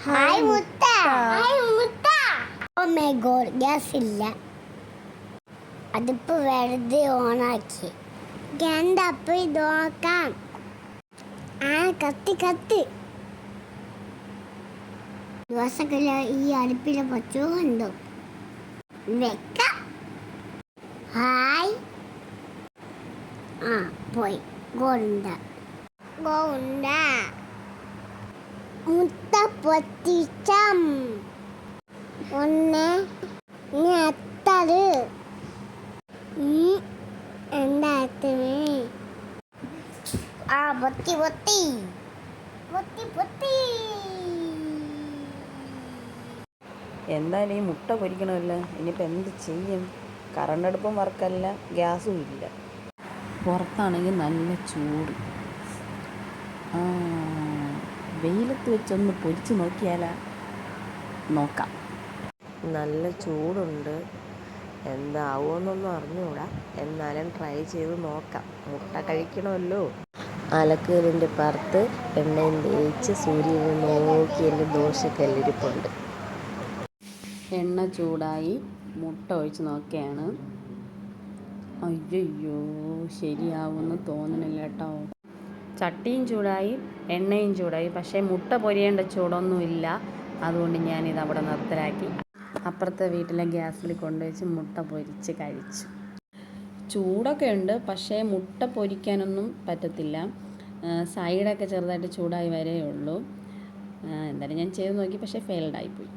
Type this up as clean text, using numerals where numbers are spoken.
Hi മുത്ത. Hi മുത്ത. Oh my God, gas ഇല്ല. അതിപ്പോ വെറുതെ ഓണാക്കി. എന്താ ഇത് നോക്കാം. കത്തി കത്തി ദിവസങ്ങളെ ഈ അടുപ്പിലെ പച്ചോ എന്തോ വെക്ക. ഹായ്. പോയി ഗോണ്ട ഗോണ്ട മുട്ട പൊട്ടിച്ചം ഒന്ന് എത്തത് എന്താ പൊത്തി പൊത്തി പൊത്തി പൊത്തി. എന്തായാലും ഈ മുട്ട പൊരിക്കണമല്ലോ. ഇനിയിപ്പോൾ എന്ത് ചെയ്യും? കറണ്ട് അടുപ്പും വർക്കല്ല, ഗ്യാസും ഇല്ല. പുറത്താണെങ്കിൽ നല്ല ചൂട്. വെയിലത്ത് വെച്ചൊന്ന് പൊരിച്ച് നോക്കിയാലാ? നോക്കാം. നല്ല ചൂടുണ്ട്. എന്താവുമെന്നൊന്നും അറിഞ്ഞുകൂടാ. എന്നാലും ട്രൈ ചെയ്ത് നോക്കാം. മുട്ട കഴിക്കണമല്ലോ. അലക്കലിൻ്റെ പുറത്ത് എണ്ണയും തേച്ച് സൂര്യനെ നോക്കി എൻ്റെ ദോശക്കല്ലിരിപ്പുണ്ട്. എണ്ണ ചൂടായി, മുട്ട ഒഴിച്ച് നോക്കുകയാണ്. അയ്യോ, ശരിയാവുമെന്ന് തോന്നണില്ല കേട്ടോ. ചട്ടിയും ചൂടായി, എണ്ണയും ചൂടായി, പക്ഷേ മുട്ട പൊരിയേണ്ട ചൂടൊന്നുമില്ല. അതുകൊണ്ട് ഞാനിത് അവിടെ നിർത്തലാക്കി അപ്പുറത്തെ വീട്ടിലെ ഗ്യാസിൽ കൊണ്ടുവച്ച് മുട്ട പൊരിച്ച് കഴിച്ചു. ചൂടൊക്കെ ഉണ്ട്, പക്ഷേ മുട്ട പൊരിക്കാനൊന്നും പറ്റത്തില്ല. സൈഡൊക്കെ ചെറുതായിട്ട് ചൂടായി വരേ ഉള്ളൂ. എന്തായാലും ഞാൻ ചെയ്ത് നോക്കി, പക്ഷേ ഫെയിൽഡായിപ്പോയി.